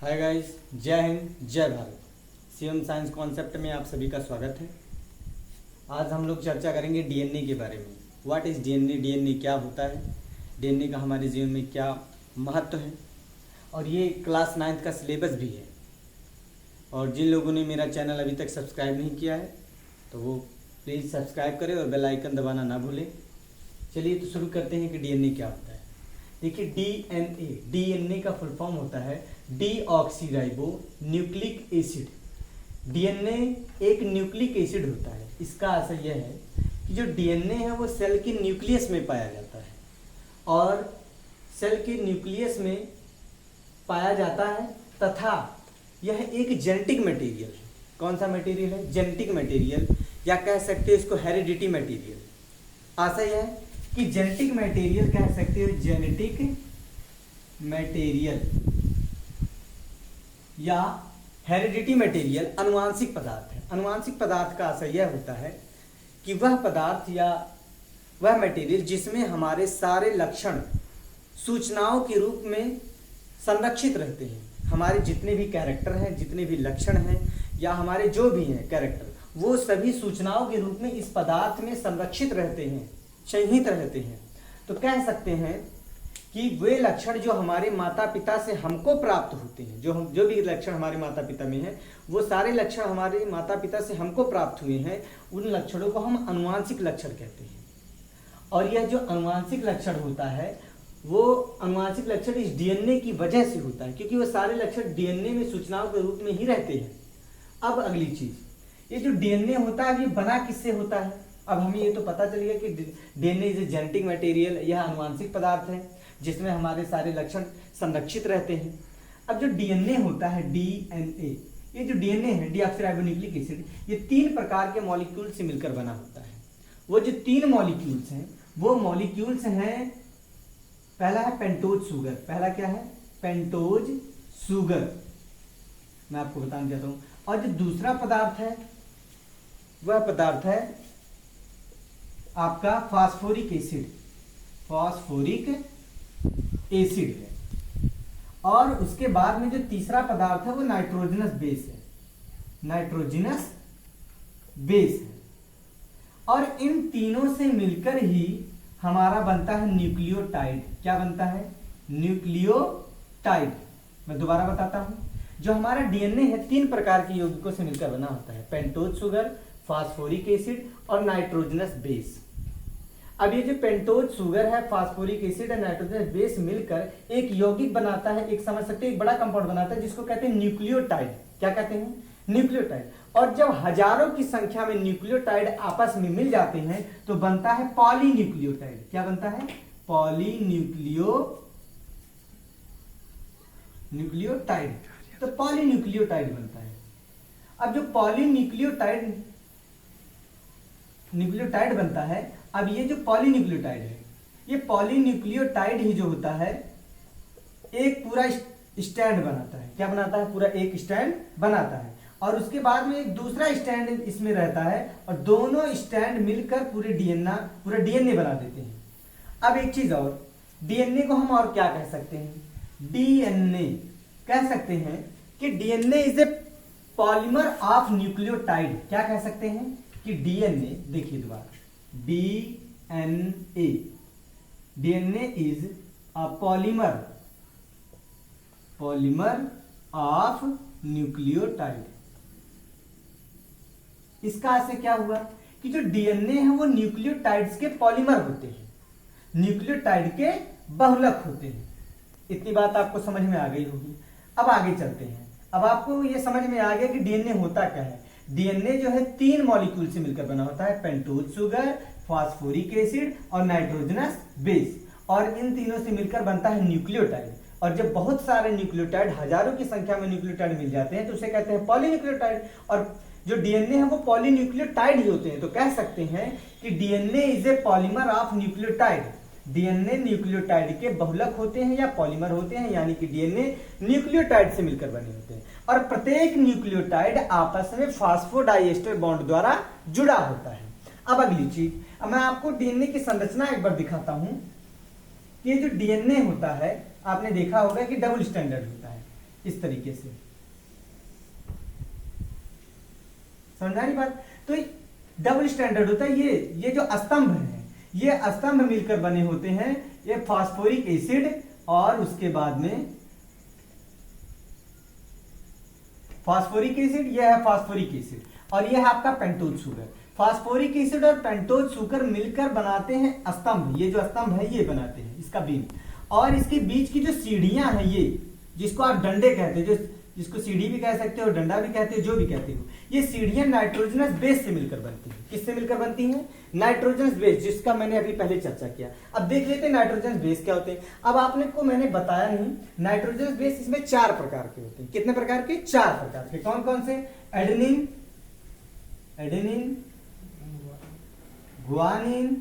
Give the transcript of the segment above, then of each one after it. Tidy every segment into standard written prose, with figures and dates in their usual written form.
Hi guys, जय हिंद जय Bharat. CM science concept में आप सभी का स्वागत है। आज हम लोग चर्चा करेंगे डीएनए के बारे में। व्हाट इज़ डीएनए, डीएनए क्या होता है, डीएनए का हमारे जीवन में क्या महत्व है, और ये क्लास 9th का सिलेबस भी है। और जिन लोगों ने मेरा चैनल अभी तक सब्सक्राइब नहीं किया है तो वो प्लीज़ सब्सक्राइब करें और बेल आइकन दबाना ना भूलें। चलिए तो शुरू करते हैं कि डीएनए क्या होता है। देखिए, डीएनए का फुल फॉर्म होता है डीऑक्सीराइबो न्यूक्लिक एसिड। डीएनए एक न्यूक्लिक एसिड होता है। इसका असर यह है कि जो डीएनए है वो सेल के न्यूक्लियस में पाया जाता है, और सेल के न्यूक्लियस में पाया जाता है तथा यह एक जेनेटिक मटेरियल है। कौन सा मटेरियल है? जेनेटिक मटेरियल, या कह सकते हैं इसको हेरिडिटी मटेरियल। आशा यह है कि जेनेटिक मटेरियल कह सकते हो, जेनेटिक मटेरियल या हेरिडिटी मटेरियल अनुवांशिक पदार्थ है। अनुवांशिक पदार्थ का आशय यह होता है कि वह पदार्थ या वह मटेरियल जिसमें हमारे सारे लक्षण सूचनाओं के रूप में संरक्षित रहते हैं। हमारे जितने भी कैरेक्टर हैं, जितने भी लक्षण हैं, या हमारे जो भी हैं कैरेक्टर, वो सभी सूचनाओं के रूप में इस पदार्थ में संरक्षित रहते हैं, संहित रहते हैं। तो कह सकते हैं कि वे लक्षण जो हमारे माता पिता से हमको प्राप्त होते हैं, जो भी लक्षण हमारे माता पिता में हैं, वो सारे लक्षण हमारे माता पिता से हमको प्राप्त हुए हैं। उन लक्षणों को हम अनुवांशिक लक्षण कहते हैं। और यह जो अनुवांशिक लक्षण होता है, वो अनुवांशिक लक्षण इस डीएनए की वजह से होता है, क्योंकि वो सारे लक्षण डीएनए में सूचनाओं के रूप में ही रहते हैं। अब अगली चीज, ये जो डीएनए होता है ये बना किससे होता है? अब हमें ये तो पता चल गया कि DNA is a genetic material, यह अनुवांशिक पदार्थ है जिसमें हमारे सारे लक्षण संरक्षित रहते हैं। अब जो डीएनए होता है, डीएनए, ये जो डीएनए है डीऑक्सीराइबोन्यूक्लिक एसिड, ये 3 प्रकार के मॉलिक्यूल से मिलकर बना होता है। वो जो 3 मॉलिक्यूल्स हैं वो मॉलिक्यूल्स हैं, पहला है पेंटोज शुगर। पहला क्या है? पेंटोज शुगर, मैं आपको बताना चाहता हूं। और जो दूसरा पदार्थ है वह पदार्थ है आपका फास्फोरिक एसिड। फास्फोरिक एसिड है। और उसके बाद में जो तीसरा पदार्थ है वो नाइट्रोजनस बेस है। नाइट्रोजनस बेस है। और इन तीनों से मिलकर ही हमारा बनता है न्यूक्लियोटाइड। क्या बनता है? न्यूक्लियोटाइड। मैं दोबारा बताता हूं, जो हमारा डीएनए है 3 प्रकार के यौगिकों से मिलकर बना होता है, पेंटोज शुगर, फास्फोरिक एसिड और नाइट्रोजनस बेस। अब ये जो पेंटोज शुगर है, फास्फोरिक एसिड और नाइट्रोजनस बेस मिलकर एक यौगिक बनाता है, एक समझ सकते हैं एक बड़ा कंपाउंड बनाता है जिसको कहते हैं न्यूक्लियोटाइड। क्या कहते हैं? न्यूक्लियोटाइड। और जब हजारों की संख्या में न्यूक्लियोटाइड आपस में मिल जाते हैं तो बनता है पॉलीन्यूक्लियोटाइड। क्या बनता है? न्यूक्लियोटाइड। तो पॉलीन्यूक्लियोटाइड बनता है। अब जो न्यूक्लियोटाइड बनता है, अब ये जो पॉलीन्यूक्लियोटाइड है, ये पॉलीन्यूक्लियोटाइड ही जो होता है एक पूरा स्टैंड बनाता है। क्या बनाता है? पूरा एक स्टैंड बनाता है। और उसके बाद में एक दूसरा स्टैंड इसमें रहता है, और दोनों स्टैंड मिलकर पूरा डीएनए बना देते हैं। अब एक चीज और, डीएनए को हम और क्या कह सकते हैं? डीएनए कह सकते हैं कि DNA is a polymer of nucleotide. क्या कह सकते हैं? कि डीएनए, देखिए दोबारा, DNA is a polymer of nucleotide. इसका अर्थ क्या हुआ कि जो डीएनए है वो न्यूक्लियोटाइड्स के पॉलीमर होते हैं, न्यूक्लियोटाइड के बहुलक होते हैं। इतनी बात आपको समझ में आ गई होगी। अब आगे चलते हैं। अब आपको ये समझ में आ गया कि डीएनए होता क्या है। डीएनए जो है 3 मॉलिक्यूल से मिलकर बना होता है, पेंटोज शुगर, फास्फोरिक एसिड और नाइट्रोजनस बेस। और इन तीनों से मिलकर बनता है न्यूक्लियोटाइड। और जब बहुत सारे न्यूक्लियोटाइड, हजारों की संख्या में न्यूक्लियोटाइड मिल जाते हैं तो उसे कहते हैं पॉलीन्यूक्लियोटाइड। और जो डीएनए है वो पॉलीन्यूक्लियोटाइड ही होते हैं। तो कह सकते हैं कि DNA is a polymer of nucleotide. DNA nucleotide के बहुलक होते हैं या पॉलीमर होते हैं, यानी कि डीएनए न्यूक्लियोटाइड से मिलकर बने होते हैं। और प्रत्येक न्यूक्लियोटाइड आपस में फास्फोडाइएस्टर बॉन्ड द्वारा जुड़ा होता है। अब अगली चीज, अब मैं आपको डीएनए की संरचना एक बार दिखाता हूं। ये जो डीएनए होता है, आपने देखा होगा कि डबल स्टैंडर्ड होता है। इस तरीके से। समझ आ रही बात? तो डबल स्टैंडर्ड होता है। ये जो स्तंभ है, ये स्तंभ मिलकर बने होते हैं, ये फास्फोरिक एसिड और उसके बाद में फास्फोरिक एसिड, यह है फास्फोरिक एसिड और यह है आपका पेंटोज शुगर। फास्फोरिक एसिड और पेंटोज शुगर मिलकर बनाते हैं स्तंभ। ये जो स्तंभ है ये बनाते हैं इसका बीम, और इसके बीच की जो सीढ़ियां हैं, ये जिसको आप डंडे कहते हैं, जिसको सीढ़ी भी कह सकते हो, डंडा भी कहते हो, जो भी कहते हो, ये सीढ़ियां नाइट्रोजनस बेस से मिलकर बनती हैं। किससे मिलकर बनती हैं? नाइट्रोजनस बेस, जिसका मैंने अभी पहले चर्चा किया। अब देख लेते हैं नाइट्रोजनस बेस क्या होते हैं। अब आपने को मैंने बताया नहीं, नाइट्रोजनस बेस इसमें 4 प्रकार के होते हैं। कितने प्रकार के? 4 प्रकार के। कौन कौन से? एडेनिन, गुआनिन,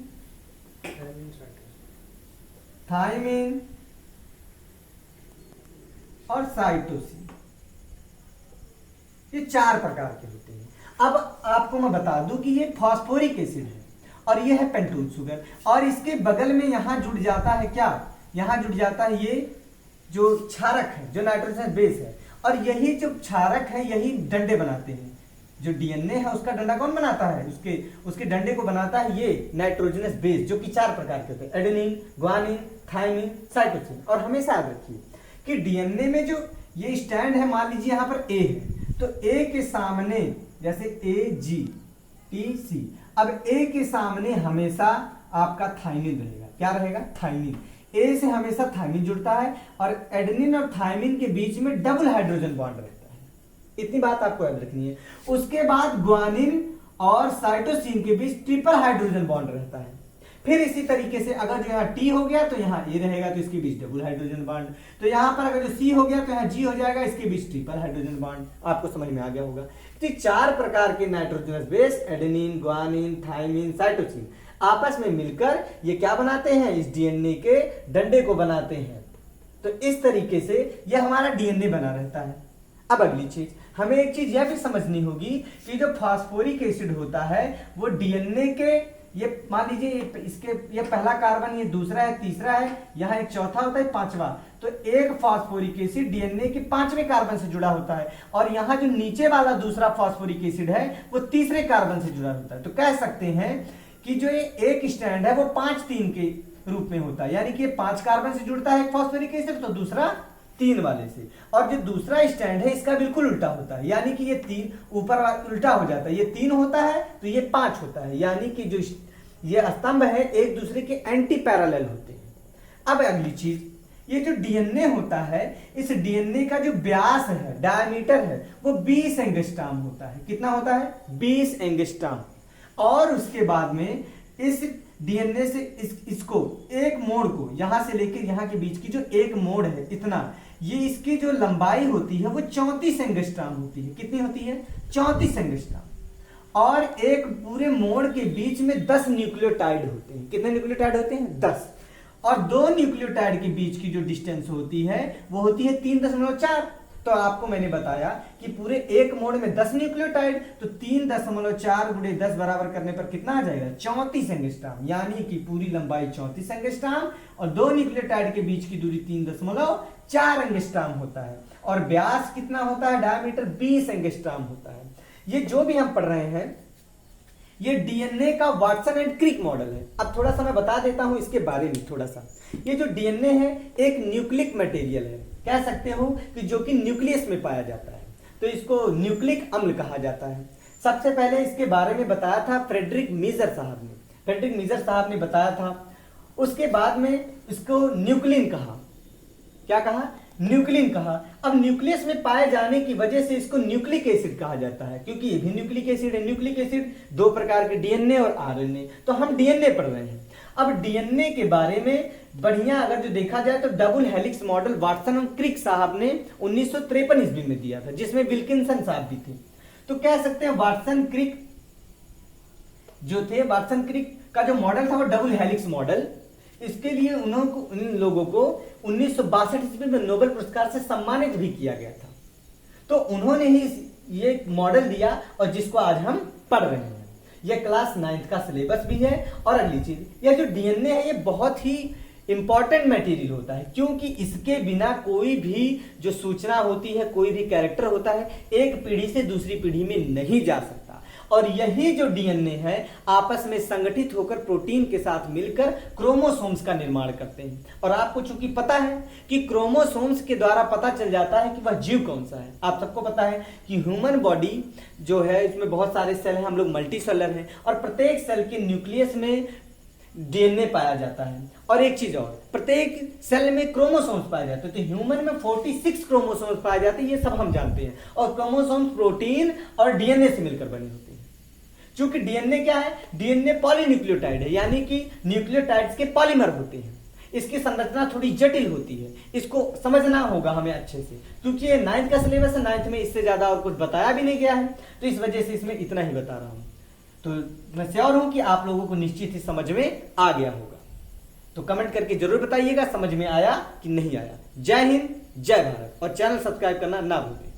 थाइमिन और साइटोसिन। ये 4 प्रकार के होते हैं। अब आपको मैं बता दूं कि ये फास्फोरिक एसिड है और ये है पेंटोज शुगर, और इसके बगल में यहां जुड़ जाता है क्या? यहां जुड़ जाता है ये जो क्षारक है, जो नाइट्रोजन बेस है, और यही जो क्षारक है यही डंडे बनाते हैं। जो डीएनए है उसका डंडा कौन बनाता है? उसके डंडे को बनाता है ये नाइट्रोजनस बेस, जो कि 4 प्रकार के होते हैं, एडेनिन, गुआनिन, थाइमिन, साइटोसिन। और हमेशा याद रखिए कि डीएनए में जो ये स्टैंड है, मान लीजिए यहां पर ए है, तो ए के सामने जैसे AGTC, अब ए के सामने हमेशा आपका थाइमिन रहेगा। क्या रहेगा? थाइमिन। ए से हमेशा थाइमिन जुड़ता है और एडेनिन और थाइमिन के बीच में डबल हाइड्रोजन बॉन्ड रहता है। इतनी बात आपको याद रखनी है। उसके बाद गुआनिन और साइटोसिन के बीच ट्रिपल हाइड्रोजन बॉन्ड रहता है। फिर इसी तरीके से अगर जो यहाँ टी हो गया तो यहाँ ए रहेगा, तो इसके बीच डबल हाइड्रोजन बॉन्ड। तो यहाँ पर अगर जो सी हो गया तो यहाँ जी हो जाएगा, इसके बीच ट्रिपल हाइड्रोजन बॉन्ड। आपको समझ में आ गया होगा। तो 4 प्रकार के nitrogenous base, adenine, guanine, thymine, cytosine, आपस में मिलकर ये क्या बनाते हैं? इस डीएनए के डंडे को बनाते हैं। तो इस तरीके से ये हमारा डीएनए बना रहता है। अब अगली चीज, हमें एक चीज यह भी समझनी होगी कि जो फास्फोरिक एसिड होता है वो डीएनए के, ये मान लीजिए ये पहला कार्बन, ये दूसरा है, तीसरा है, यहाँ एक चौथा होता है, 5वां। तो एक फास्फोरिक एसिड डीएनए के 5वें कार्बन से जुड़ा होता है, और यहाँ जो नीचे वाला दूसरा फास्फोरिक एसिड है वो तीसरे कार्बन से जुड़ा होता है। तो कह सकते हैं कि जो ये एक स्टैंड है वो 5-3 के रूप में होता है, यानी कि 5 कार्बन से जुड़ता है एक फास्फोरिक एसिड, तो दूसरा 3 वाले से। और जो दूसरा स्टैंड है इसका बिल्कुल उल्टा होता है, यानी कि ये 3 ऊपर उल्टा हो जाता है, ये 3 होता है तो ये 5 होता है, यानी कि जो ये स्तंभ है एक दूसरे के एंटी पैरेलल होते हैं। अब अगली चीज, ये जो डीएनए होता है, इस डीएनए का जो व्यास है, डायमीटर है, वो 20 एंगस्ट्रॉम होता है। कितना होता है? 20 एंगस्ट्रॉम। और उसके बाद में इस डीएनए से इसको एक मोड़ को, यहां से लेकर यहां के बीच की जो एक मोड़ है, इतना, ये इसकी जो लंबाई होती है वो 34 एंगस्ट्रॉम होती है। कितनी होती है? 34 एंगस्ट्रॉम। और एक पूरे मोड़ के बीच में 10 न्यूक्लियोटाइड होते हैं। कितने न्यूक्लियोटाइड होते हैं? 10। और 2 न्यूक्लियोटाइड के बीच की जो डिस्टेंस होती है वो होती है 3.4। तो आपको मैंने बताया कि पूरे एक मोड़ में 10 न्यूक्लियोटाइड, तो 3.4 गुणे 10 बराबर करने पर कितना आ जाएगा? 34 एंगस्ट्रॉम, यानी कि पूरी लंबाई 34 एंगस्ट्रॉम और 2 न्यूक्लियोटाइड के बीच की दूरी 3.4 एंगस्ट्रॉम होता है। और व्यास कितना होता है? डायमीटर 20 एंगस्ट्रॉम होता है। ये जो भी हम पढ़ रहे हैं ये डीएनए का वाटसन एंड क्रिक मॉडल है। अब थोड़ा सा मैं बता देता हूं इसके बारे में थोड़ा सा। ये जो डीएनए है एक न्यूक्लिक मटेरियल है, कह सकते हो कि जो कि न्यूक्लियस में पाया जाता है, तो इसको न्यूक्लिक अम्ल कहा जाता है। सबसे पहले इसके बारे में बताया था फ्रेडरिक मीजर साहब ने। फ्रेडरिक मीजर साहब ने बताया था। उसके बाद में इसको न्यूक्लिन कहा। क्या कहा? न्यूक्लिन कहा। अब न्यूक्लियस में पाए जाने की वजह से इसको न्यूक्लिक एसिड कहा जाता है, क्योंकि ये भी न्यूक्लिक एसिड है। न्यूक्लिक एसिड 2 प्रकार के, डीएनए और आरएनए। तो हम डीएनए पढ़ रहे हैं। अब डीएनए के बारे में बढ़िया अगर जो देखा जाए तो डबल हेलिक्स मॉडल वाटसन और क्रिक साहब ने 1953 ईस्वी में दिया था, जिसमें विल्किंसन साहब भी थे। तो कह सकते हैं वाटसन क्रिक जो थे, वाटसन क्रिक का जो मॉडल था वो डबल हेलिक्स मॉडल। इसके लिए उन लोगों को 1962 ईस्वी में नोबेल पुरस्कार से सम्मानित भी किया गया था। तो उन्होंने ही ये मॉडल दिया और जिसको आज हम पढ़ रहे हैं। यह क्लास 9th का सिलेबस भी है। और अगली चीज, यह जो डीएनए है ये बहुत ही इंपॉर्टेंट मटेरियल होता है, क्योंकि इसके बिना कोई भी जो सूचना होती है, कोई भी कैरेक्टर होता है, एक पीढ़ी से दूसरी पीढ़ी में नहीं जा सकता। और यही जो डीएनए है आपस में संगठित होकर प्रोटीन के साथ मिलकर क्रोमोसोम्स का निर्माण करते हैं। और आपको चूंकि पता है कि क्रोमोसोम्स के द्वारा पता चल जाता है कि वह जीव कौन सा है। आप सबको पता है कि ह्यूमन बॉडी जो है इसमें बहुत सारे सेल हैं, हम लोग मल्टी सेलर हैं, और प्रत्येक सेल के न्यूक्लियस में डीएनए पाया जाता है। और एक चीज और, प्रत्येक सेल में क्रोमोसोम्स पाए जाते हैं। तो ह्यूमन में 46 क्रोमोसोम्स पाए जाते हैं, ये सब हम जानते हैं। और क्रोमोसोम्स प्रोटीन और डीएनए से मिलकर बने होते हैं। चूंकि डीएनए क्या है, डीएनए पॉलीन्यूक्लियोटाइड है, यानी कि न्यूक्लियोटाइड्स के पॉलीमर होते हैं। इसकी संरचना थोड़ी जटिल होती है, इसको समझना होगा हमें अच्छे से, क्योंकि ये 9th का सिलेबस है, 9th में इससे ज्यादा और कुछ बताया भी नहीं गया है, तो इस वजह से इसमें इतना ही बता रहा हूं। तो मैं श्योर हूं कि आप लोगों को निश्चित ही समझ में आ गया होगा। तो कमेंट करके जरूर बताइएगा समझ में आया कि नहीं आया। जय हिंद, जय भारत, और चैनल सब्सक्राइब करना ना भूलें।